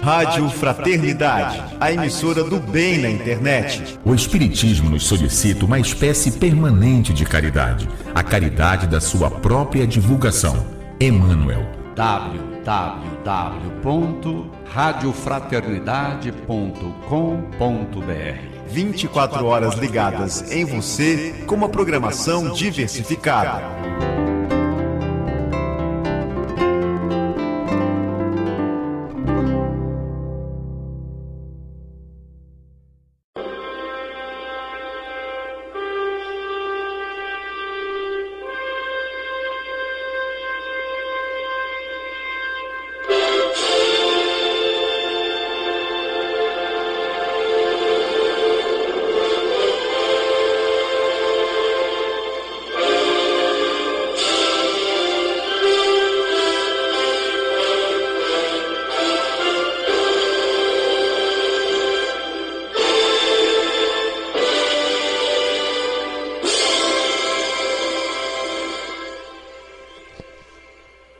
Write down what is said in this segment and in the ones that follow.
Rádio Fraternidade, a emissora do bem na internet. O Espiritismo nos solicita uma espécie permanente de caridade, a caridade da sua própria divulgação. Emmanuel. www.radiofraternidade.com.br 24 horas ligadas em você com uma programação diversificada.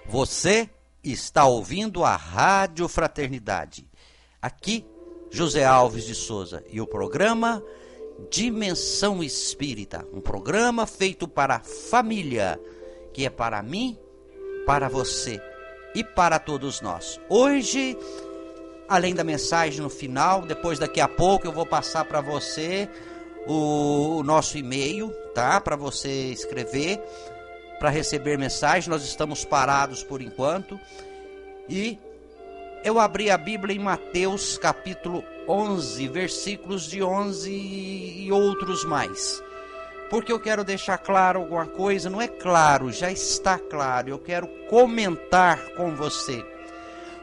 Você está ouvindo a Rádio Fraternidade. Aqui, José Alves de Souza e o programa Dimensão Espírita. Um programa feito para a família, que é para mim, para você e para todos nós. Hoje, além da mensagem no final, depois daqui a pouco eu vou passar para você o nosso e-mail, tá? Para você escrever, para receber mensagem. Nós estamos parados por enquanto. E eu abri a Bíblia em Mateus capítulo 11, versículos de 11 e outros mais. Porque eu quero deixar claro alguma coisa. Não é claro, já está claro. Eu quero comentar com você.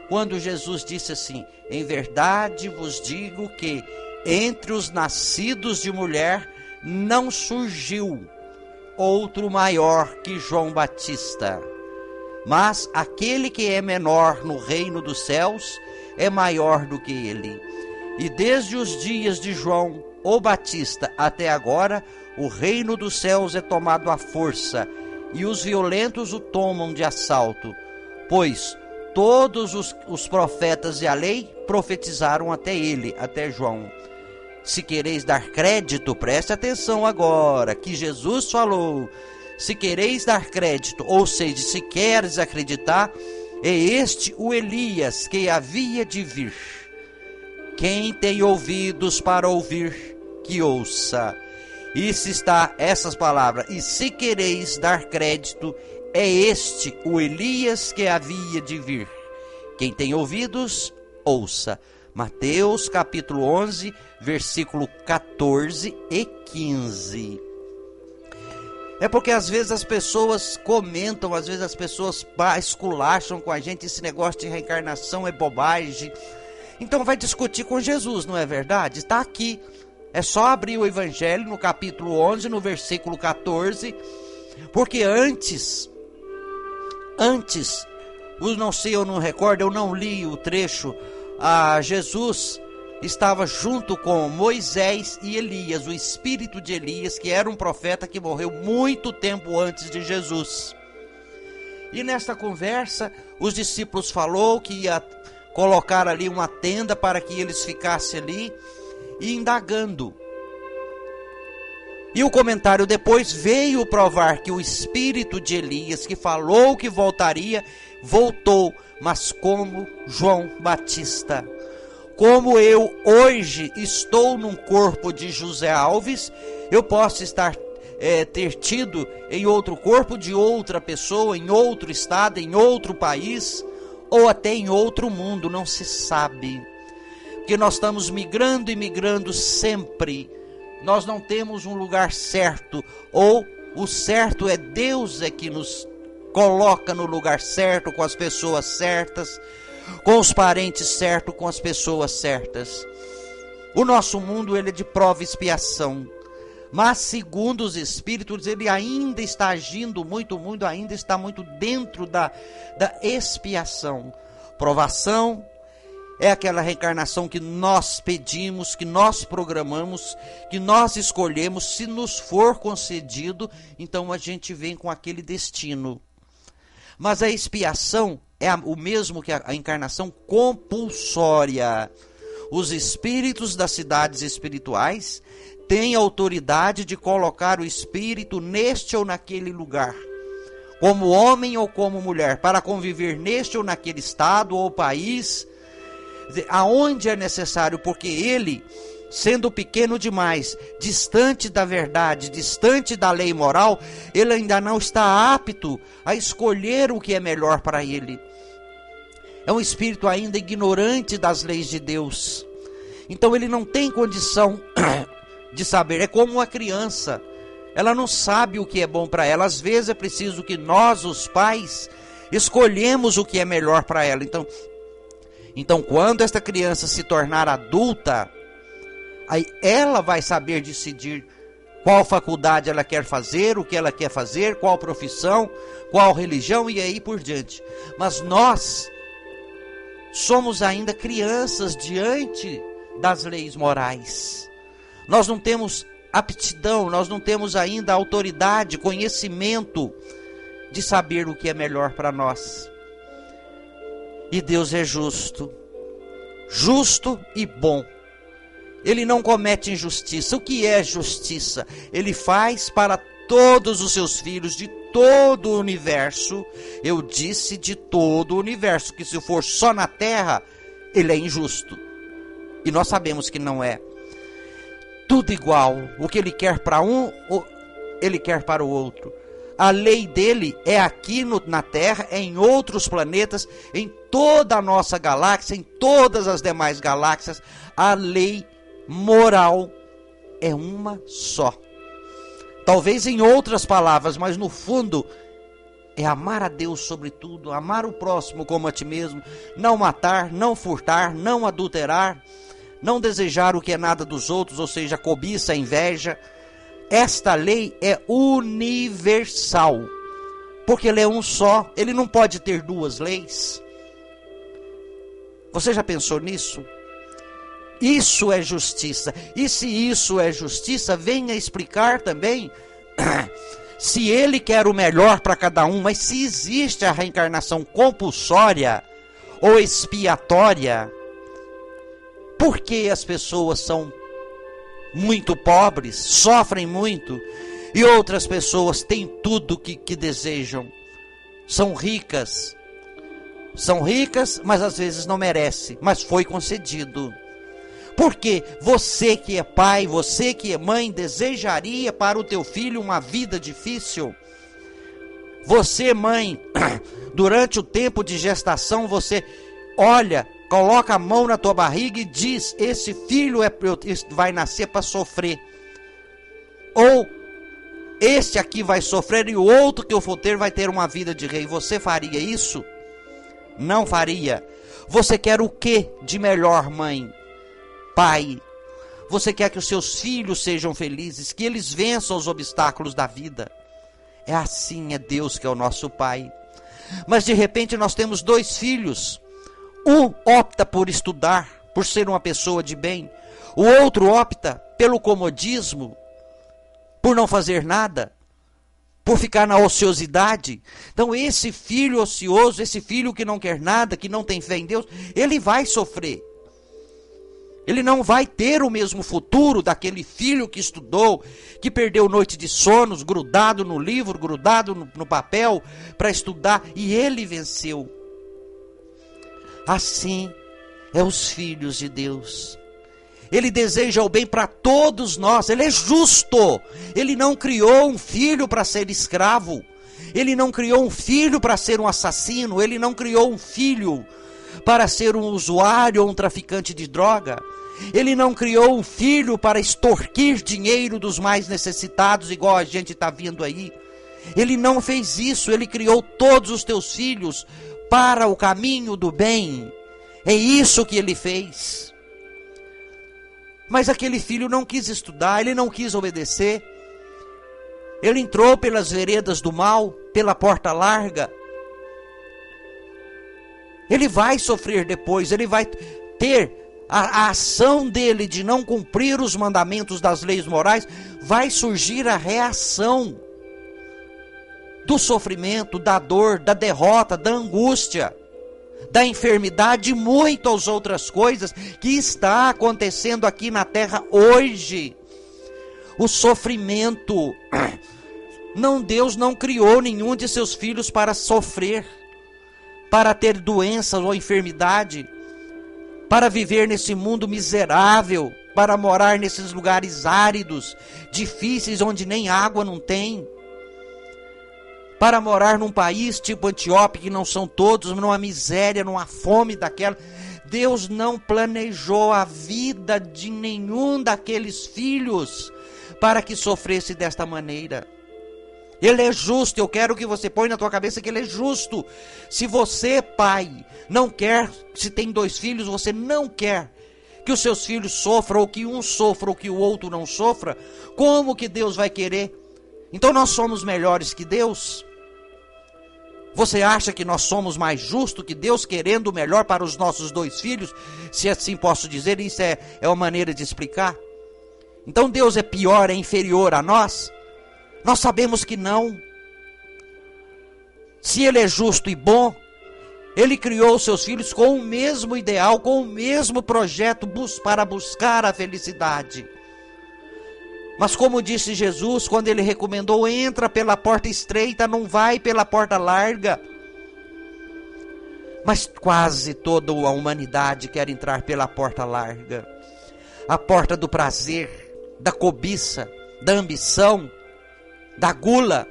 Quando Jesus disse assim: em verdade vos digo que entre os nascidos de mulher não surgiu outro maior que João Batista, mas aquele que é menor no reino dos céus é maior do que ele. E desde os dias de João o Batista até agora, o reino dos céus é tomado à força, e os violentos o tomam de assalto. Pois todos os profetas e a lei profetizaram até ele, até João. Se quereis dar crédito, preste atenção agora, que Jesus falou. Se quereis dar crédito, ou seja, se queres acreditar, é este o Elias que havia de vir. Quem tem ouvidos para ouvir, que ouça. E se está essas palavras, e se quereis dar crédito, é este o Elias que havia de vir. Quem tem ouvidos, ouça. Mateus capítulo 11, versículo 14 e 15. É porque às vezes as pessoas comentam, às vezes as pessoas esculacham com a gente, esse negócio de reencarnação é bobagem. Então vai discutir com Jesus, não é verdade? Está aqui, é só abrir o Evangelho no capítulo 11, no versículo 14. Porque antes, eu não sei, eu não recordo, eu não li o trecho. Jesus estava junto com Moisés e Elias, o espírito de Elias, que era um profeta que morreu muito tempo antes de Jesus. E nesta conversa, os discípulos falou que ia colocar ali uma tenda para que eles ficassem ali e indagando. E o comentário depois veio provar que o espírito de Elias, que falou que voltaria, voltou, mas como João Batista. Como eu hoje estou num corpo de José Alves, eu posso ter tido em outro corpo de outra pessoa, em outro estado, em outro país, ou até em outro mundo, não se sabe. Porque nós estamos migrando e migrando sempre. Nós não temos um lugar certo, ou o certo é Deus é que nos coloca no lugar certo, com as pessoas certas, com os parentes certos, com as pessoas certas. O nosso mundo ele é de prova e expiação, mas segundo os Espíritos ele ainda está agindo muito, ainda está muito dentro da expiação. Provação é aquela reencarnação que nós pedimos, que nós programamos, que nós escolhemos. Se nos for concedido, então a gente vem com aquele destino. Mas a expiação é o mesmo que a encarnação compulsória. Os espíritos das cidades espirituais têm autoridade de colocar o espírito neste ou naquele lugar, como homem ou como mulher, para conviver neste ou naquele estado ou país, aonde é necessário, porque ele, sendo pequeno demais, distante da verdade, distante da lei moral, ele ainda não está apto a escolher o que é melhor para ele. É um espírito ainda ignorante das leis de Deus. Então ele não tem condição de saber. É como uma criança. Ela não sabe o que é bom para ela. Às vezes é preciso que nós, os pais, escolhemos o que é melhor para ela. Então, quando esta criança se tornar adulta, aí ela vai saber decidir qual faculdade ela quer fazer, o que ela quer fazer, qual profissão, qual religião e aí por diante. Mas nós somos ainda crianças diante das leis morais. Nós não temos aptidão, nós não temos ainda autoridade, conhecimento de saber o que é melhor para nós. E Deus é justo, justo e bom. Ele não comete injustiça. O que é justiça? Ele faz para todos os seus filhos de todo o universo. Eu disse de todo o universo, que se for só na terra, ele é injusto. E nós sabemos que não é. Tudo igual. O que ele quer para um, ele quer para o outro. A lei dele é aqui na Terra, é em outros planetas, em toda a nossa galáxia, em todas as demais galáxias. A lei moral é uma só. Talvez em outras palavras, mas no fundo é amar a Deus sobre tudo, amar o próximo como a ti mesmo, não matar, não furtar, não adulterar, não desejar o que é nada dos outros, ou seja, cobiça, inveja. Esta lei é universal, porque ele é um só, ele não pode ter duas leis. Você já pensou nisso? Isso é justiça. E se isso é justiça, venha explicar também se ele quer o melhor para cada um, mas se existe a reencarnação compulsória ou expiatória, por que as pessoas são muito pobres, sofrem muito, e outras pessoas têm tudo que desejam? São ricas, mas às vezes não merecem, mas foi concedido. Porque você que é pai, você que é mãe, desejaria para o teu filho uma vida difícil? Você, mãe, durante o tempo de gestação, você olha, coloca a mão na tua barriga e diz: esse filho vai nascer para sofrer. Ou este aqui vai sofrer e o outro que eu for ter vai ter uma vida de rei. Você faria isso? Não faria. Você quer o que de melhor, mãe? Pai, você quer que os seus filhos sejam felizes, que eles vençam os obstáculos da vida. É assim, é Deus que é o nosso Pai. Mas de repente nós temos dois filhos. Um opta por estudar, por ser uma pessoa de bem. O outro opta pelo comodismo, por não fazer nada, por ficar na ociosidade. Então esse filho ocioso, esse filho que não quer nada, que não tem fé em Deus, ele vai sofrer. Ele não vai ter o mesmo futuro daquele filho que estudou, que perdeu noite de sonos, grudado no livro, grudado no papel, para estudar, e ele venceu. Assim é os filhos de Deus. Ele deseja o bem para todos nós, ele é justo. Ele não criou um filho para ser escravo, ele não criou um filho para ser um assassino, ele não criou um filho para ser um usuário ou um traficante de droga. Ele não criou um filho para extorquir dinheiro dos mais necessitados, igual a gente está vendo aí. Ele não fez isso. Ele criou todos os teus filhos para o caminho do bem. É isso que ele fez. Mas aquele filho não quis estudar, ele não quis obedecer. Ele entrou pelas veredas do mal, pela porta larga. Ele vai sofrer depois, ele vai ter a ação dele de não cumprir os mandamentos das leis morais, vai surgir a reação do sofrimento, da dor, da derrota, da angústia. da enfermidade e muitas outras coisas que está acontecendo aqui na terra hoje. O sofrimento. Deus não criou nenhum de seus filhos para sofrer, para ter doenças ou enfermidade, para viver nesse mundo miserável, para morar nesses lugares áridos, difíceis, onde nem água não tem, para morar num país tipo Etiópia, que não são todos, numa miséria, numa fome daquela. Deus não planejou a vida de nenhum daqueles filhos para que sofresse desta maneira. Ele é justo. Eu quero que você ponha na tua cabeça que Ele é justo. Se você, pai, não quer, se tem 2 filhos, você não quer que os seus filhos sofram, ou que um sofra, ou que o outro não sofra, como que Deus vai querer? Então nós somos melhores que Deus? Você acha que nós somos mais justos que Deus, querendo o melhor para os nossos 2 filhos? Se assim posso dizer, isso é uma maneira de explicar. Então Deus é pior, é inferior a nós? Nós sabemos que não. Se Ele é justo e bom, Ele criou os seus filhos com o mesmo ideal, com o mesmo projeto para buscar a felicidade. Mas como disse Jesus, quando Ele recomendou, entra pela porta estreita, não vai pela porta larga. Mas quase toda a humanidade quer entrar pela porta larga. A porta do prazer, da cobiça, da ambição, da gula,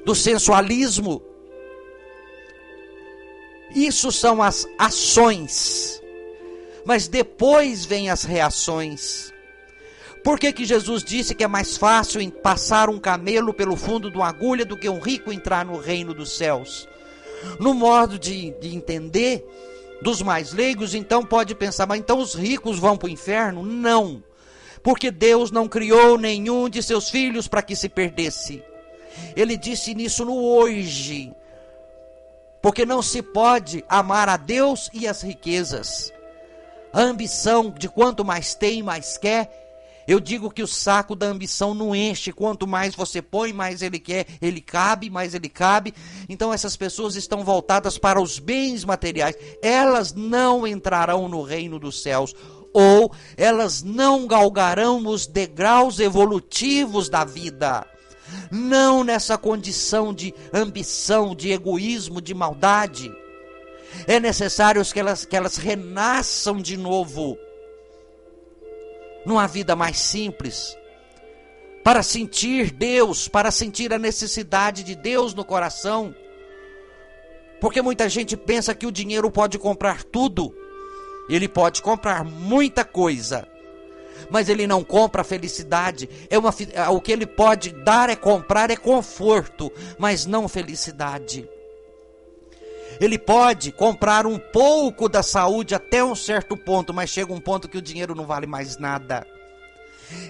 do sensualismo. Isso são as ações, mas depois vem as reações. Por que Jesus disse que é mais fácil passar um camelo pelo fundo de uma agulha do que um rico entrar no reino dos céus? No modo de entender dos mais leigos, então pode pensar, mas então os ricos vão para o inferno? Não. Porque Deus não criou nenhum de seus filhos para que se perdesse. Ele disse nisso no hoje. Porque não se pode amar a Deus e as riquezas. A ambição de quanto mais tem, mais quer. Eu digo que o saco da ambição não enche. Quanto mais você põe, mais ele quer. Ele cabe, mais ele cabe. Então essas pessoas estão voltadas para os bens materiais. Elas não entrarão no reino dos céus. Ou elas não galgarão os degraus evolutivos da vida. Não nessa condição de ambição, de egoísmo, de maldade. É necessário que elas renasçam de novo, numa vida mais simples, para sentir Deus, para sentir a necessidade de Deus no coração. Porque muita gente pensa que o dinheiro pode comprar tudo. Ele pode comprar muita coisa, mas ele não compra a felicidade. O que ele pode dar comprar é conforto, mas não felicidade. Ele pode comprar um pouco da saúde até um certo ponto, mas chega um ponto que o dinheiro não vale mais nada.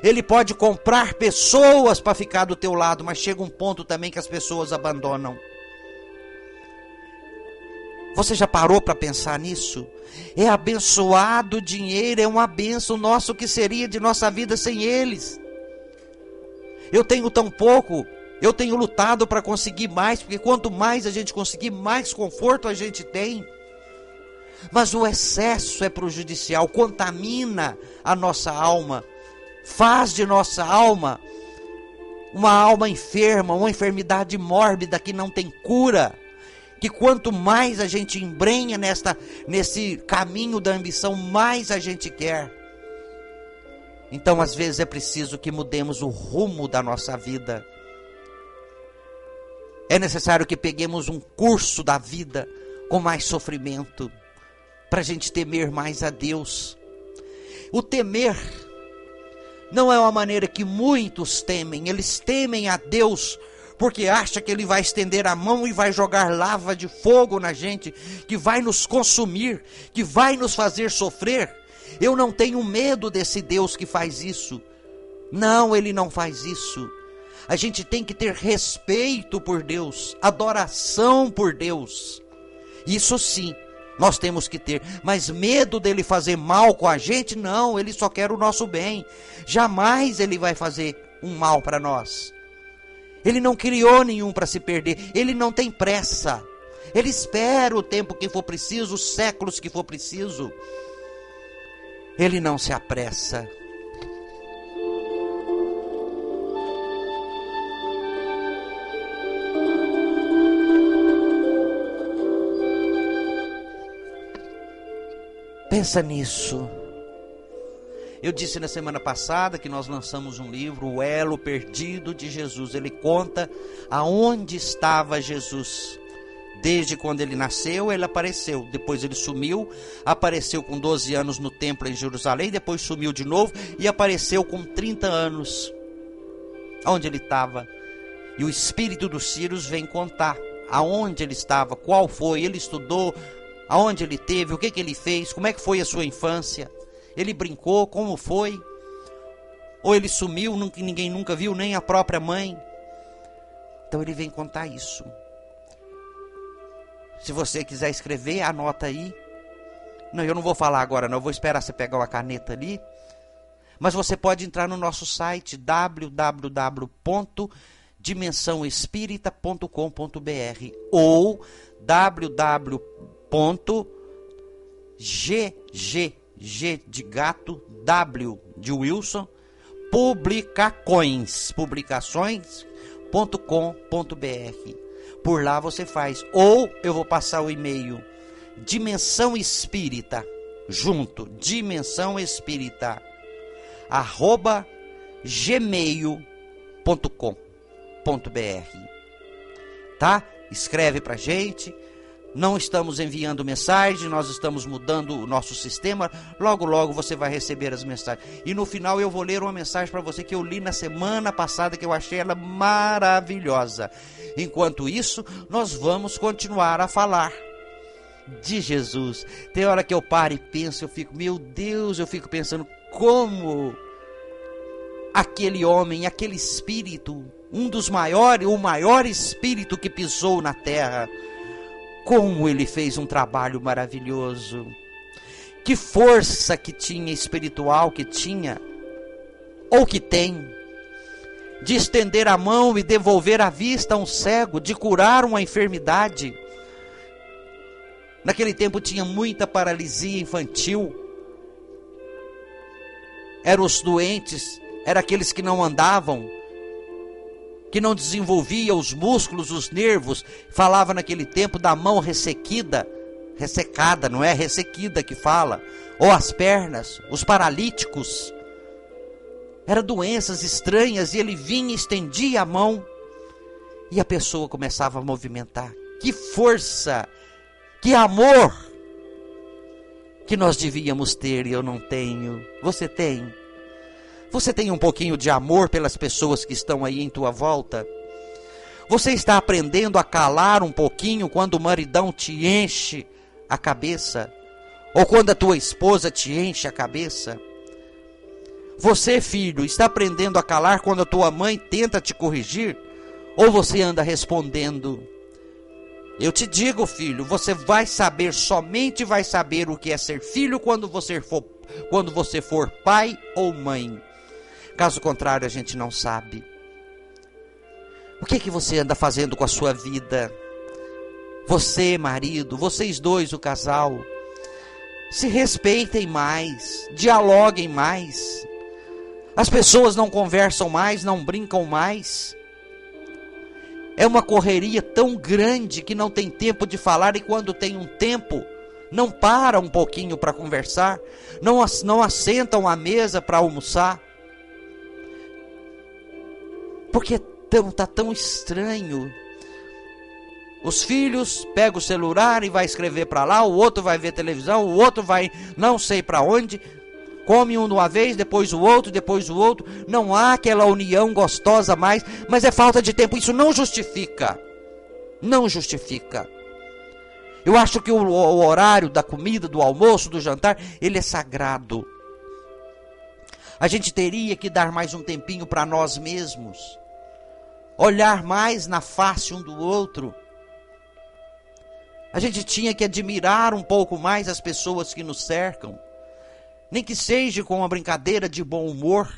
Ele pode comprar pessoas para ficar do teu lado, mas chega um ponto também que as pessoas abandonam. Você já parou para pensar nisso? É abençoado o dinheiro, é uma bênção nossa. O que seria de nossa vida sem eles? Eu tenho tão pouco, eu tenho lutado para conseguir mais, porque quanto mais a gente conseguir, mais conforto a gente tem. Mas o excesso é prejudicial, contamina a nossa alma, faz de nossa alma uma alma enferma, uma enfermidade mórbida que não tem cura. Que quanto mais a gente embrenha nesse caminho da ambição, mais a gente quer. Então às vezes é preciso que mudemos o rumo da nossa vida. É necessário que peguemos um curso da vida com mais sofrimento, para a gente temer mais a Deus. O temer não é uma maneira que muitos temem. Eles temem a Deus porque acha que Ele vai estender a mão e vai jogar lava de fogo na gente, que vai nos consumir, que vai nos fazer sofrer. Eu não tenho medo desse Deus que faz isso. Não, Ele não faz isso. A gente tem que ter respeito por Deus, adoração por Deus. Isso sim, nós temos que ter. Mas medo dele fazer mal com a gente, não. Ele só quer o nosso bem. Jamais Ele vai fazer um mal para nós. Ele não criou nenhum para se perder. Ele não tem pressa. Ele espera o tempo que for preciso, os séculos que for preciso. Ele não se apressa. Pensa nisso. Eu disse na semana passada que nós lançamos um livro, O Elo Perdido de Jesus. Ele conta aonde estava Jesus. Desde quando ele nasceu, ele apareceu. Depois ele sumiu, apareceu com 12 anos no templo em Jerusalém, depois sumiu de novo e apareceu com 30 anos. Onde ele estava. E o espírito dos Círios vem contar aonde ele estava, qual foi, ele estudou, aonde ele teve, o que ele fez, como é que foi a sua infância. Ele brincou, como foi? Ou ele sumiu, ninguém nunca viu, nem a própria mãe. Então ele vem contar isso. Se você quiser escrever, anota aí. Não, eu não vou falar agora não, eu vou esperar você pegar uma caneta ali. Mas você pode entrar no nosso site www.dimensãoespírita.com.br ou G de gato, W de Wilson, publicações.com.br. Por lá você faz. Ou eu vou passar o e-mail Dimensão Espírita, junto, Dimensão Espírita, @gmail.com.br. Tá? Escreve pra gente. Não estamos enviando mensagem, nós estamos mudando o nosso sistema. Logo, logo você vai receber as mensagens. E no final eu vou ler uma mensagem para você que eu li na semana passada, que eu achei ela maravilhosa. Enquanto isso, nós vamos continuar a falar de Jesus. Tem hora que eu paro e penso, eu fico, meu Deus, eu fico pensando como aquele homem, aquele espírito, um dos maiores, o maior espírito que pisou na terra, como ele fez um trabalho maravilhoso. Que força que tinha espiritual, que tinha, ou que tem, de estender a mão e devolver a vista a um cego, de curar uma enfermidade. Naquele tempo tinha muita paralisia infantil. Eram os doentes, eram aqueles que não andavam, que não desenvolvia os músculos, os nervos. Falava naquele tempo da mão ressecada, não é ressequida que fala, ou as pernas, os paralíticos. Eram doenças estranhas e ele vinha e estendia a mão e a pessoa começava a movimentar. Que força, que amor que nós devíamos ter e eu não tenho. Você tem? Você tem um pouquinho de amor pelas pessoas que estão aí em tua volta? Você está aprendendo a calar um pouquinho quando o maridão te enche a cabeça? Ou quando a tua esposa te enche a cabeça? Você, filho, está aprendendo a calar quando a tua mãe tenta te corrigir? Ou você anda respondendo? Eu te digo, filho, você vai saber, somente vai saber o que é ser filho quando você for pai ou mãe. Caso contrário, a gente não sabe. O que você anda fazendo com a sua vida? Você, marido, vocês dois, o casal, se respeitem mais, dialoguem mais. As pessoas não conversam mais, não brincam mais. É uma correria tão grande que não tem tempo de falar, e quando tem um tempo, não para um pouquinho para conversar, não assentam à mesa para almoçar. Porque está tão estranho. Os filhos pegam o celular e vai escrever para lá, o outro vai ver televisão, o outro vai não sei para onde, come um de uma vez, depois o outro. Não há aquela união gostosa mais, mas é falta de tempo. Isso não justifica. Não justifica. Eu acho que o horário da comida, do almoço, do jantar, ele é sagrado. A gente teria que dar mais um tempinho para nós mesmos. Olhar mais na face um do outro. A gente tinha que admirar um pouco mais as pessoas que nos cercam. Nem que seja com uma brincadeira de bom humor.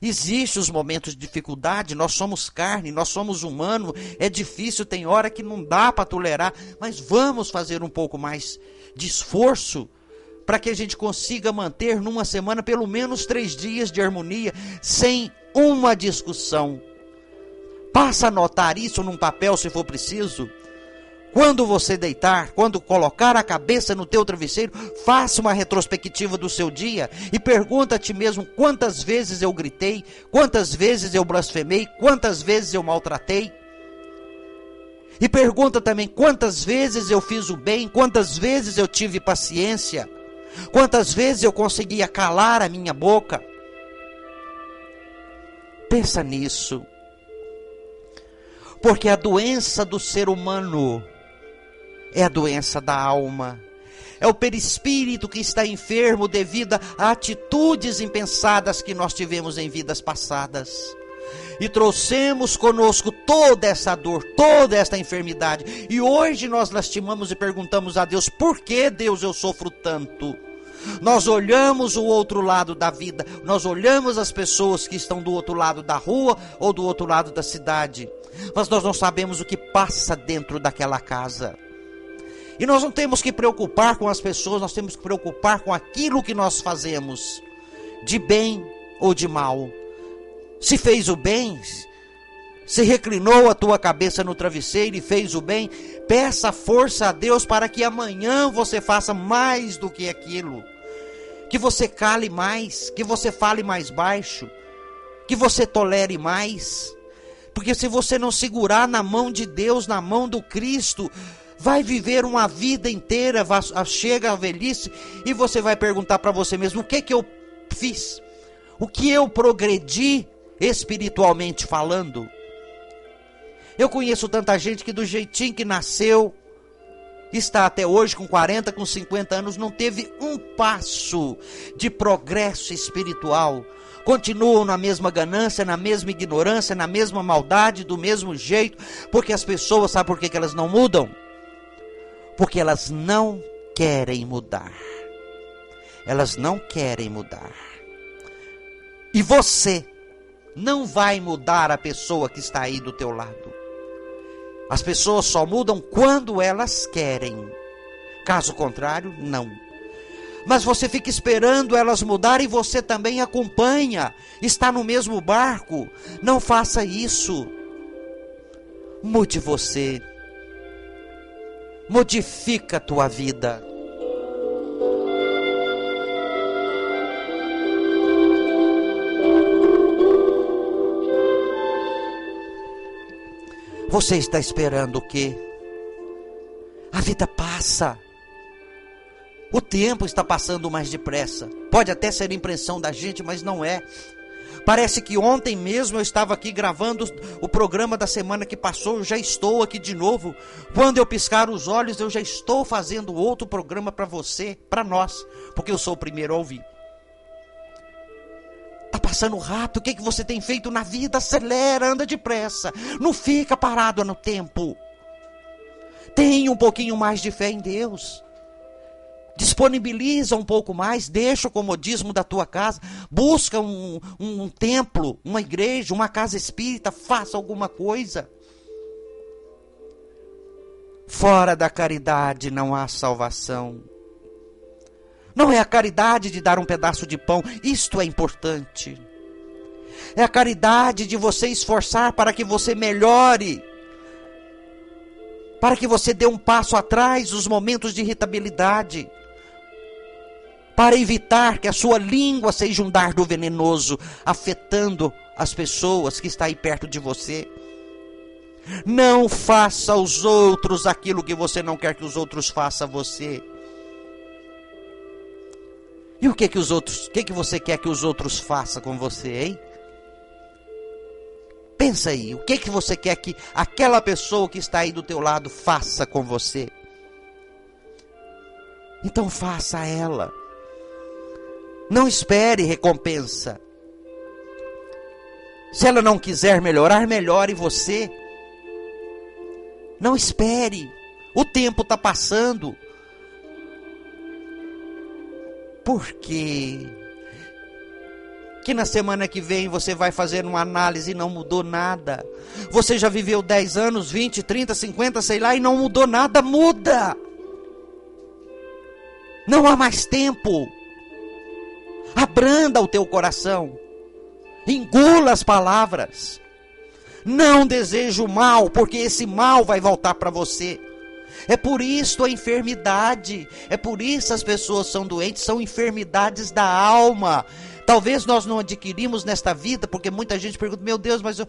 Existem os momentos de dificuldade, nós somos carne, nós somos humanos, é difícil, tem hora que não dá para tolerar, mas vamos fazer um pouco mais de esforço para que a gente consiga manter numa semana pelo menos 3 dias de harmonia, sem uma discussão. Passa a anotar isso num papel se for preciso. Quando você deitar, quando colocar a cabeça no teu travesseiro, faça uma retrospectiva do seu dia e pergunta a ti mesmo quantas vezes eu gritei, quantas vezes eu blasfemei, quantas vezes eu maltratei. E pergunta também quantas vezes eu fiz o bem, quantas vezes eu tive paciência, quantas vezes eu conseguia calar a minha boca. Pensa nisso. Porque a doença do ser humano é a doença da alma. É o perispírito que está enfermo devido a atitudes impensadas que nós tivemos em vidas passadas. E trouxemos conosco toda essa dor, toda esta enfermidade. E hoje nós lastimamos e perguntamos a Deus: por que, Deus, eu sofro tanto? Nós olhamos o outro lado da vida, nós olhamos as pessoas que estão do outro lado da rua ou do outro lado da cidade, mas nós não sabemos o que passa dentro daquela casa. E nós não temos que preocupar com as pessoas, nós temos que preocupar com aquilo que nós fazemos, de bem ou de mal. Se fez o bem, se reclinou a tua cabeça no travesseiro e fez o bem, peça força a Deus para que amanhã você faça mais do que aquilo. Que você cale mais, que você fale mais baixo, que você tolere mais. Porque se você não segurar na mão de Deus, na mão do Cristo, vai viver uma vida inteira, chega a velhice e você vai perguntar para você mesmo: o que eu fiz? O que eu progredi espiritualmente falando? Eu conheço tanta gente que do jeitinho que nasceu, está até hoje com 40, com 50 anos, não teve um passo de progresso espiritual. Continuam na mesma ganância, na mesma ignorância, na mesma maldade, do mesmo jeito. Porque as pessoas, sabe por que elas não mudam? Porque elas não querem mudar. Elas não querem mudar. E você não vai mudar a pessoa que está aí do teu lado. As pessoas só mudam quando elas querem. Caso contrário, não. Mas você fica esperando elas mudarem e você também acompanha. Está no mesmo barco. Não faça isso. Mude você. Modifica a tua vida. Você está esperando o quê? A vida passa. O tempo está passando mais depressa. Pode até ser impressão da gente, mas não é. Parece que ontem mesmo eu estava aqui gravando o programa da semana que passou. Eu já estou aqui de novo. Quando eu piscar os olhos, eu já estou fazendo outro programa para você, para nós. Porque eu sou o primeiro a ouvir. Está passando rápido. O que você tem feito na vida? Acelera, anda depressa. Não fica parado no tempo. Tenha um pouquinho mais de fé em Deus. Disponibiliza um pouco mais, deixa o comodismo da tua casa, busca um templo, uma igreja, uma casa espírita, faça alguma coisa. Fora da caridade não há salvação. Não é a caridade de dar um pedaço de pão, isto é importante. É a caridade de você esforçar para que você melhore, para que você dê um passo atrás nos momentos de irritabilidade, para evitar que a sua língua seja um dardo venenoso, afetando as pessoas que estão aí perto de você. Não faça aos outros aquilo que você não quer que os outros façam a você. E o que você quer que os outros façam com você, hein? Pensa aí, o que você quer que aquela pessoa que está aí do teu lado faça com você? Então faça a ela. Não espere recompensa. Se ela não quiser melhorar, melhore você. Não espere. O tempo está passando. Por quê? que na semana que vem você vai fazer uma análise e não mudou nada. Você já viveu 10 anos, 20, 30, 50, sei lá, e não mudou nada. Muda! Não há mais tempo. Abranda o teu coração. Engula as palavras. Não deseja o mal, porque esse mal vai voltar para você. É por isso a enfermidade. É por isso as pessoas são doentes, são enfermidades da alma. Talvez nós não adquirimos nesta vida, porque muita gente pergunta, meu Deus, mas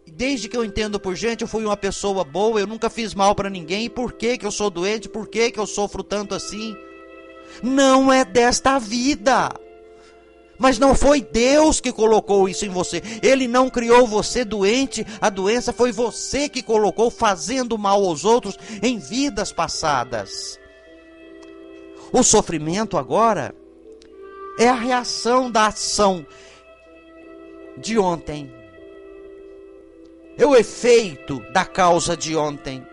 desde que eu entendo por gente, eu fui uma pessoa boa, eu nunca fiz mal para ninguém, por que que eu sou doente, por que que eu sofro tanto assim? Não é desta vida. Mas não foi Deus que colocou isso em você. Ele não criou você doente, a doença foi você que colocou fazendo mal aos outros em vidas passadas. O sofrimento agora é a reação da ação de ontem. É o efeito da causa de ontem.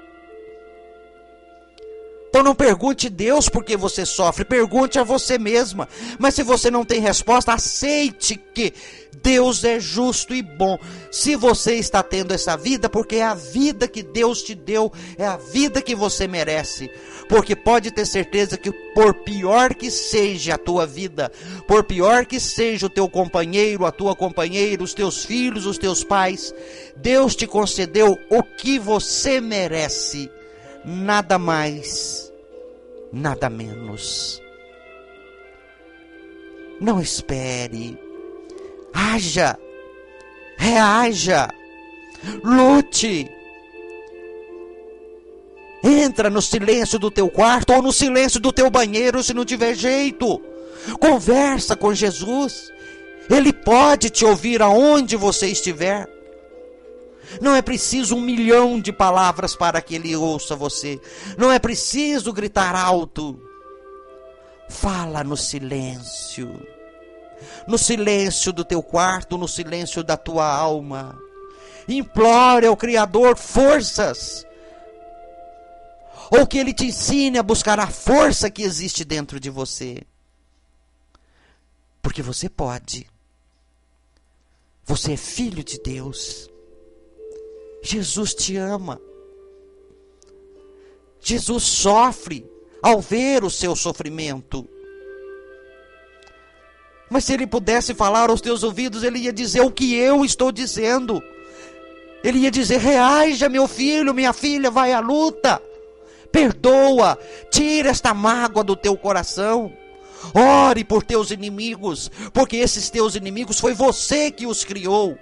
Então não pergunte a Deus por que você sofre, pergunte a você mesma. Mas se você não tem resposta, aceite que Deus é justo e bom. Se você está tendo essa vida, porque é a vida que Deus te deu, é a vida que você merece. Porque pode ter certeza que por pior que seja a tua vida, por pior que seja o teu companheiro, a tua companheira, os teus filhos, os teus pais, Deus te concedeu o que você merece. Nada mais, nada menos. Não espere. Haja, reaja, lute. Entra no silêncio do teu quarto ou no silêncio do teu banheiro, se não tiver jeito. Conversa com Jesus. Ele pode te ouvir aonde você estiver. Não é preciso 1 milhão de palavras para que Ele ouça você. Não é preciso gritar alto. Fala no silêncio. No silêncio do teu quarto, no silêncio da tua alma. Implore ao Criador forças. Ou que Ele te ensine a buscar a força que existe dentro de você. Porque você pode. Você é filho de Deus. Jesus te ama. Jesus sofre ao ver o seu sofrimento. Mas se Ele pudesse falar aos teus ouvidos, Ele ia dizer o que eu estou dizendo. Ele ia dizer, reaja meu filho, minha filha, vai à luta. Perdoa, tira esta mágoa do teu coração. Ore por teus inimigos, porque esses teus inimigos foi você que os criou.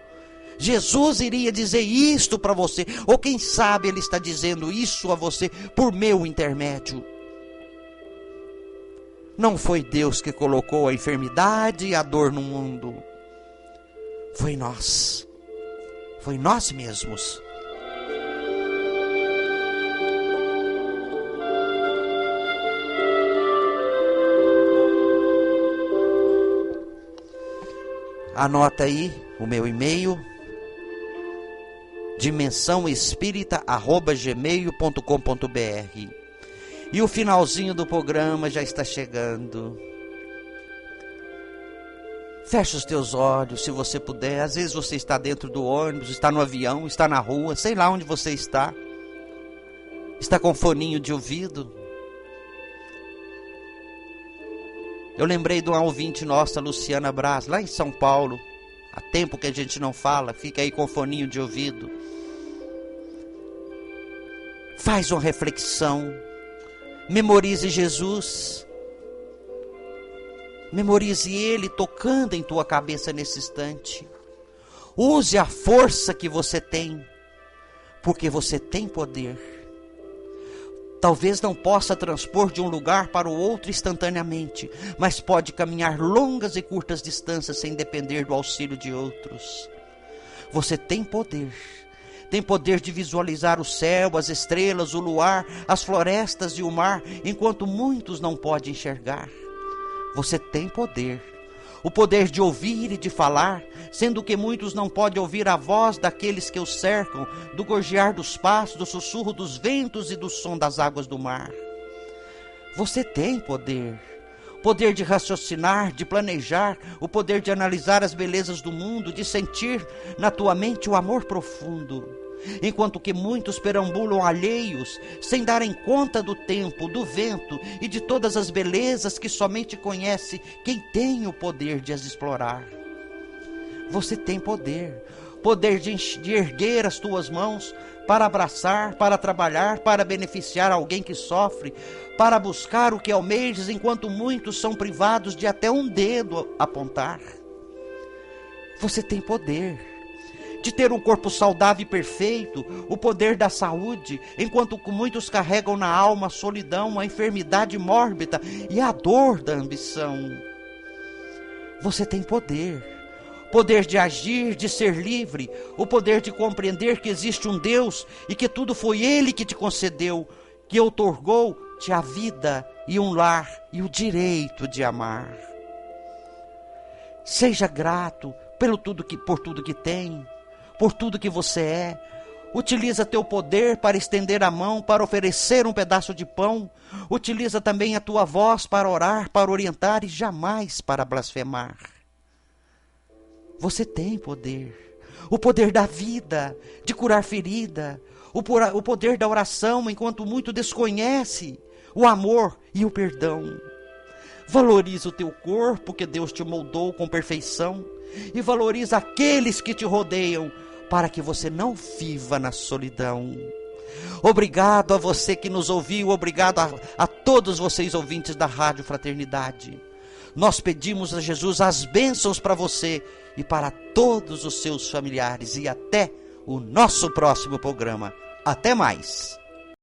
Jesus iria dizer isto para você, ou quem sabe Ele está dizendo isso a você por meu intermédio. Não foi Deus que colocou a enfermidade e a dor no mundo. Foi nós. Foi nós mesmos. Anota aí o meu e-mail. dimensãoespírita@gmail.com.br. E o finalzinho do programa já está chegando. Feche os teus olhos, se você puder. Às vezes você está dentro do ônibus, está no avião, está na rua, sei lá onde você está. Está com foninho de ouvido. Eu lembrei de uma ouvinte nossa, Luciana Braz, lá em São Paulo. Há tempo que a gente não fala, fica aí com foninho de ouvido. Faz uma reflexão. Memorize Jesus. Memorize Ele tocando em tua cabeça nesse instante. Use a força que você tem, porque você tem poder. Talvez não possa transpor de um lugar para o outro instantaneamente, mas pode caminhar longas e curtas distâncias sem depender do auxílio de outros. Você tem poder. Tem poder de visualizar o céu, as estrelas, o luar, as florestas e o mar, enquanto muitos não podem enxergar. Você tem poder. O poder de ouvir e de falar, sendo que muitos não podem ouvir a voz daqueles que os cercam, do gorjear dos passos, do sussurro dos ventos e do som das águas do mar. Você tem poder. poder de raciocinar, de planejar, o poder de analisar as belezas do mundo, de sentir na tua mente o amor profundo. Enquanto que muitos perambulam alheios, sem darem conta do tempo, do vento e de todas as belezas que somente conhece quem tem o poder de as explorar. Você tem poder de erguer as tuas mãos para abraçar, para trabalhar, para beneficiar alguém que sofre, para buscar o que almejas, enquanto muitos são privados de até um dedo apontar. Você tem poder de ter um corpo saudável e perfeito, o poder da saúde, enquanto muitos carregam na alma a solidão, a enfermidade mórbida e a dor da ambição. Você tem poder de agir, de ser livre, o poder de compreender que existe um Deus e que tudo foi Ele que te concedeu, que outorgou-te a vida e um lar e o direito de amar. Seja grato por tudo que tem, por tudo que você é. Utiliza teu poder para estender a mão, para oferecer um pedaço de pão. Utiliza também a tua voz para orar, para orientar e jamais para blasfemar. Você tem poder, o poder da vida, de curar ferida, o poder da oração, enquanto muito desconhece o amor e o perdão. Valoriza o teu corpo que Deus te moldou com perfeição e valoriza aqueles que te rodeiam para que você não viva na solidão. Obrigado a você que nos ouviu, obrigado a todos vocês ouvintes da Rádio Fraternidade. Nós pedimos a Jesus as bênçãos para você e para todos os seus familiares. E até o nosso próximo programa. Até mais!